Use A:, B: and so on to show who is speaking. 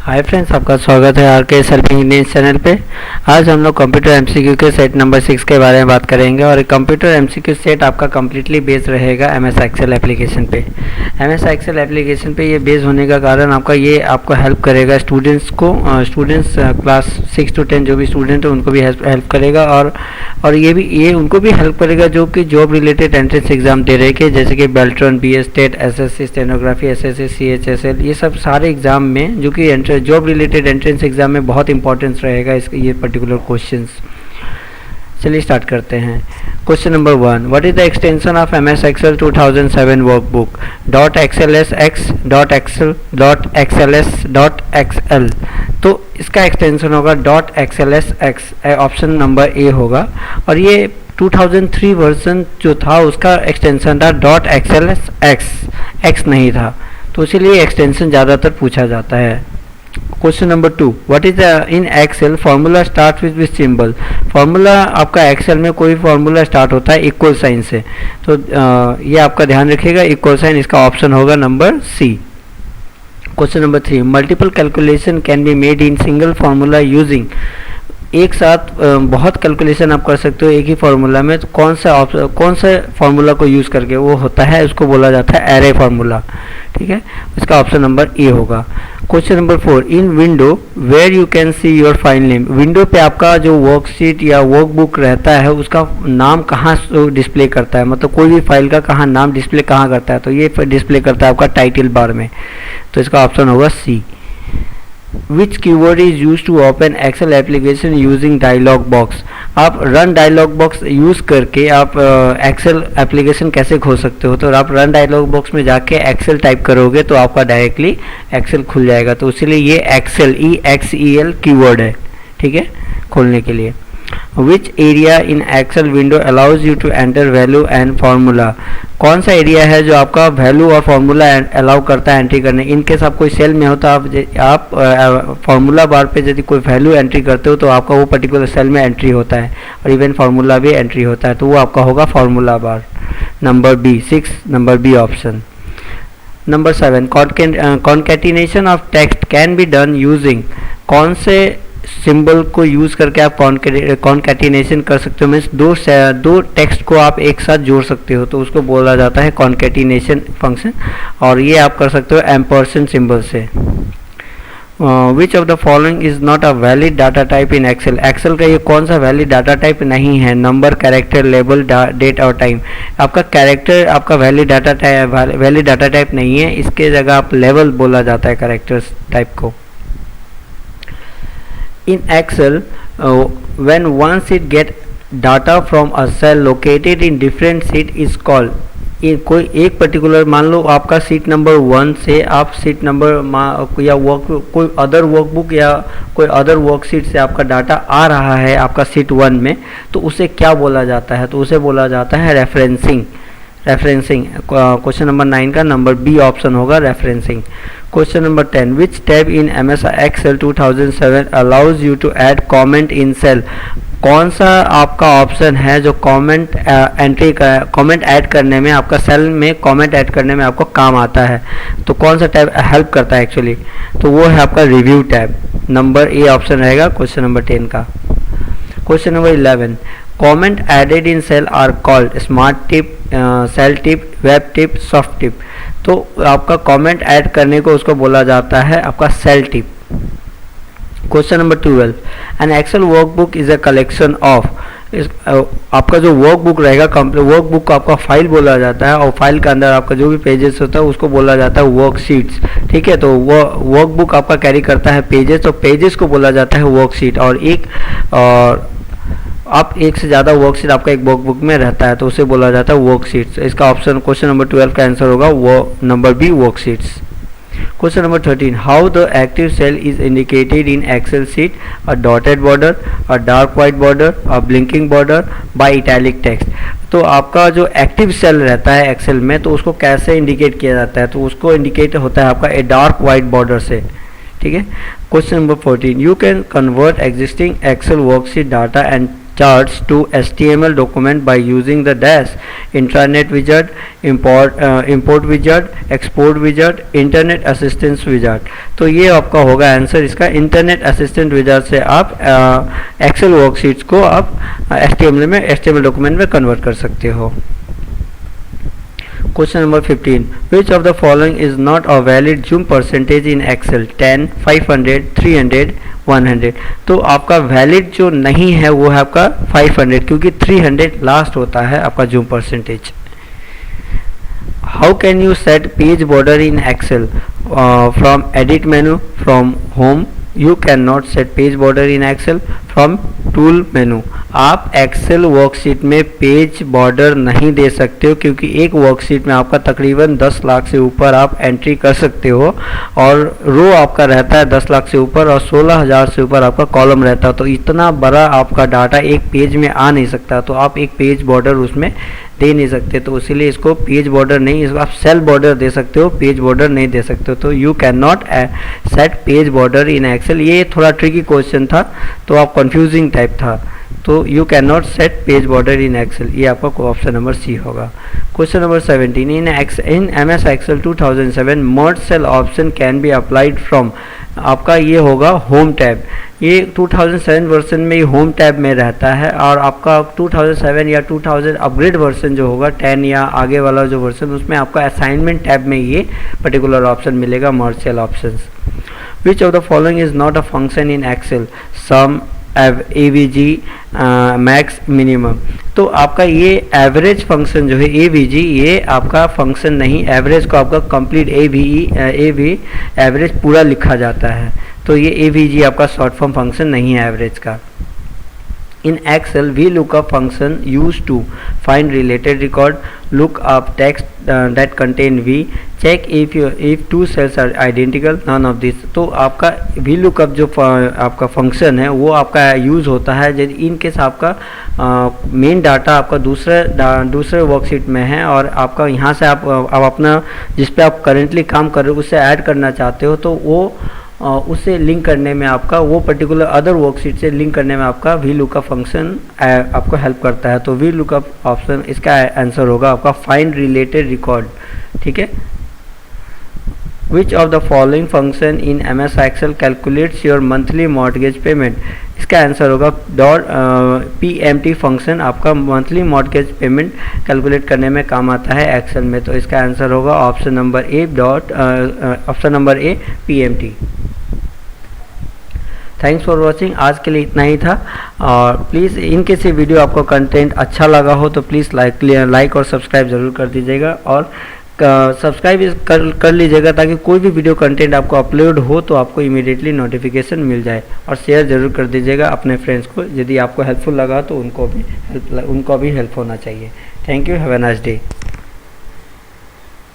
A: Hi friends, आपका स्वागत है आर के सर्विंग इंडियंस चैनल पे। आज हम लोग कंप्यूटर एमसीक्यू के सेट नंबर 6 के बारे में बात करेंगे और कंप्यूटर एमसीक्यू सेट आपका कम्प्लीटली बेस्ड रहेगा एमएस एक्सेल एप्लीकेशन पे। एमएस एक्सेल एप्लीकेशन पे ये बेस होने का कारण आपको हेल्प करेगा स्टूडेंट्स क्लास 6 to 10 जो भी स्टूडेंट है उनको भी हेल्प करेगा और ये उनको भी हेल्प करेगा जो कि जॉब रिलेटेड एंट्रेंस एग्जाम दे रहे हैं, जैसे कि Beltron, BS TET, SSC, stenography, SSC, CHSL, ये सब सारे एग्जाम में जो कि जॉब रिलेटेड एंट्रेंस एग्जाम में बहुत इंपॉर्टेंस रहेगा ये पर्टिकुलर क्वेश्चंस। चलिए स्टार्ट करते हैं। Question number 1, what is the extension of MS Excel 2007 workbook .xlsx.xls.xls.xl। तो इसका एक्सटेंशन होगा .xlsx, ऑप्शन नंबर ए होगा। और ये 2003 वर्जन जो था उसका एक्सटेंशन था .xlsx, x नहीं था, तो इसीलिए एक्सटेंशन ज़्यादातर पूछा जाता है। Question number 2, what is in Excel formula start with symbol. Formula आपका एक्सेल में कोई फार्मूला स्टार्ट होता है इक्वल साइन से, तो ये आपका ध्यान रखिएगा, इक्वल साइन, इसका ऑप्शन होगा number C. Question number 3, multiple calculation can be made in single formula using. एक साथ बहुत कैलकुलेशन आप कर सकते हो एक ही फार्मूला में, तो कौन सा फार्मूला को यूज़ करके वो होता है, उसको बोला जाता है एरे फार्मूला। ठीक है, इसका ऑप्शन नंबर ए होगा। Question number 4, in window where you can see your file name. Window पे आपका जो वर्कशीट या वर्कबुक रहता है उसका नाम कहाँ डिस्प्ले करता है, मतलब कोई भी फाइल का कहाँ नाम डिस्प्ले कहाँ करता है, तो ये डिस्प्ले करता है आपका टाइटल बार में, तो इसका ऑप्शन होगा सी। Which keyword is used to open Excel application using dialog box। आप रन डायलॉग बॉक्स यूज़ करके आप एक्सेल एप्लीकेशन कैसे खोल सकते हो, तो आप रन डायलॉग बॉक्स में जाके एक्सेल टाइप करोगे तो आपका डायरेक्टली एक्सेल खुल जाएगा, तो इसीलिए ये एक्सेल EXEL कीवर्ड है, ठीक है, खोलने के लिए। Which area in Excel window allows you to enter value and formula। कौन सा एरिया है जो आपका वैल्यू और फार्मूला अलाउ करता है एंट्री करने। इनकेस आप कोई सेल में हो तो आप फार्मूला बार पे यदि कोई वैल्यू एंट्री करते हो तो आपका वो पर्टिकुलर सेल में एंट्री होता है, और इवन फार्मूला भी एंट्री होता है, तो वो आपका होगा formula bar, number B, 6 number B option. Number 7, concatenation of text can be done using. कौन से सिंबल को यूज़ करके आप कॉन्केटिनेशन कर सकते हो, मीन्स दो टेक्स्ट को आप एक साथ जोड़ सकते हो, तो उसको बोला जाता है कॉन्केटिनेशन फंक्शन, और ये आप कर सकते हो एम्परसेंड सिंबल से। Which of the following is not a valid data type in Excel. Excel का ये कौन सा वैलिड डाटा टाइप नहीं है। नंबर, कैरेक्टर, लेबल, डेट और टाइम। आपका कैरेक्टर आपका वैलिड डाटा टाइप नहीं है, इसके जगह आप लेवल बोला जाता है कैरेक्टर टाइप को। In Excel, when one sheet get data from a cell located in different sheet is called। कोई एक पर्टिकुलर, मान लो आपका सीट नंबर 1 से आप सीट नंबर या कोई अदर वर्कबुक या कोई अदर वर्कशीट से आपका डाटा आ रहा है आपका सीट 1 में, तो उसे क्या बोला जाता है, तो उसे बोला जाता है रेफरेंसिंग। क्वेश्चन नंबर 9 का नंबर बी ऑप्शन होगा referencing. Question number 10, which tab in MS Excel 2007 allows you to add comment in cell. कौन सा आपका ऑप्शन है जो कमेंट ऐड करने में, आपका सेल में कमेंट ऐड करने में आपको काम आता है, तो कौन सा टैब हेल्प करता है एक्चुअली, तो वो है आपका review tab, number A option रहेगा क्वेश्चन नंबर 10 का। Question number 11, comment added in cell are called smart tip, cell tip, web tip, soft tip. तो आपका कमेंट ऐड करने को उसको बोला जाता है आपका cell tip. Question number 12, an Excel workbook is a collection of. आपका जो वर्कबुक रहेगा, वर्कबुक को आपका फाइल बोला जाता है, और फाइल के अंदर आपका जो भी पेजेस होता है उसको बोला जाता है वर्कशीट्स। ठीक है, तो वो वर्कबुक आपका कैरी करता है पेजेस, तो पेजेस को बोला जाता है वर्कशीट। और आप एक से ज़्यादा वर्कशीट आपका एक वर्कबुक में रहता है तो उसे बोला जाता है वर्कशीट्स। इसका ऑप्शन क्वेश्चन नंबर 12 का आंसर होगा वो number B, worksheets. Question number 13, how the active cell is indicated in Excel sheet. A dotted border, a dark white border, a blinking border, by italic text. तो आपका जो active cell रहता है Excel में, तो उसको कैसे इंडिकेट किया जाता है, तो उसको इंडिकेट होता है आपका ए डार्क व्हाइट बॉर्डर से। ठीक है। Question number 14, you can convert existing Excel worksheet data and charts to HTML document by using the dash, intranet wizard, import wizard, export wizard, internet assistance wizard। तो ये आपका होगा answer इसका। Internet assistant wizard से आप Excel worksheets को आप HTML document में कन्वर्ट कर सकते हो। Question number 15. Which of the following is not a valid zoom percentage in Excel? 10, 500, 300, 100। तो आपका वैलिड जो नहीं है वो है आपका 500, क्योंकि 300 लास्ट होता है आपका zoom percentage. How can you set page border in Excel? From edit menu, from home। You cannot set page border in Excel from tool menu। आप एक्सेल वर्कशीट में पेज बॉर्डर नहीं दे सकते हो, क्योंकि एक वर्कशीट में आपका तकरीबन 10 लाख से ऊपर आप एंट्री कर सकते हो, और रो आपका रहता है 10 लाख से ऊपर और 16,000 से ऊपर आपका कॉलम रहता है। तो इतना बड़ा आपका डाटा एक पेज में आ नहीं सकता, तो आप एक पेज बॉर्डर उसमें दे नहीं सकते। तो इसीलिए इसको पेज बॉर्डर नहीं, इसको आप सेल बॉर्डर दे सकते हो, पेज बॉर्डर नहीं दे सकते हो। तो you can not set page border in Excel. ये थोड़ा ट्रिकी क्वेश्चन था, तो आप कंफ्यूजिंग टाइप था। तो you can not set page border in Excel, ये आपका ऑप्शन नंबर सी होगा। Question number 17। In MS Excel 2007 merge cell option can be applied from. आपका ये होगा होम टैब। ये 2007 वर्जन में ये होम टैब में रहता है, और आपका 2007 या 2000 अपग्रेड वर्जन जो होगा 10 या आगे वाला जो वर्जन, उसमें आपका असाइनमेंट टैब में ये पर्टिकुलर ऑप्शन मिलेगा, merge cell option. Which of the following is not a function in Excel? Sum, AVG, max, minimum. तो आपका ये एवरेज फंक्शन जो है AVG, ये आपका फंक्शन नहीं। एवरेज को आपका कंप्लीट AV एवरेज पूरा लिखा जाता है, तो ये AVG आपका शॉर्ट फॉर्म फंक्शन नहीं है एवरेज का। In Excel, VLOOKUP function used to find related record, look up text that contain V, check if two cells are identical, none of this। तो आपका VLOOKUP जो आपका फंक्शन है वो आपका यूज़ होता है यदि इन केस आपका मेन डाटा आपका दूसरे वर्कशीट में है, और आपका यहाँ से आप अपना जिस पे आप करेंटली काम कर रहे हो उससे ऐड करना चाहते हो, तो वो उससे लिंक करने में आपका वो पर्टिकुलर अदर वर्कशीट से लिंक करने में आपका VLOOKUP फंक्शन आपको हेल्प करता है। तो VLOOKUP ऑप्शन इसका आंसर होगा आपका फाइंड रिलेटेड रिकॉर्ड। ठीक है। विच of the following function in MS Excel calculates your monthly mortgage payment? इसका आंसर होगा PMT फंक्शन आपका मंथली मॉर्टगेज पेमेंट कैलकुलेट करने में काम आता है एक्सेल में। तो इसका आंसर होगा option number A PMT। Thanks for watching. आज के लिए इतना ही था, और प्लीज़ इनके से वीडियो आपको कंटेंट अच्छा लगा हो तो प्लीज़ लाइक और सब्सक्राइब ज़रूर कर दीजिएगा, और सब्सक्राइब कर लीजिएगा ताकि कोई भी वीडियो कंटेंट आपको अपलोड हो तो आपको इमीडिएटली नोटिफिकेशन मिल जाए। और शेयर ज़रूर कर दीजिएगा अपने फ्रेंड्स को, यदि आपको हेल्पफुल लगा तो उनको भी हेल्प होना चाहिए। Thank you, have a nice day.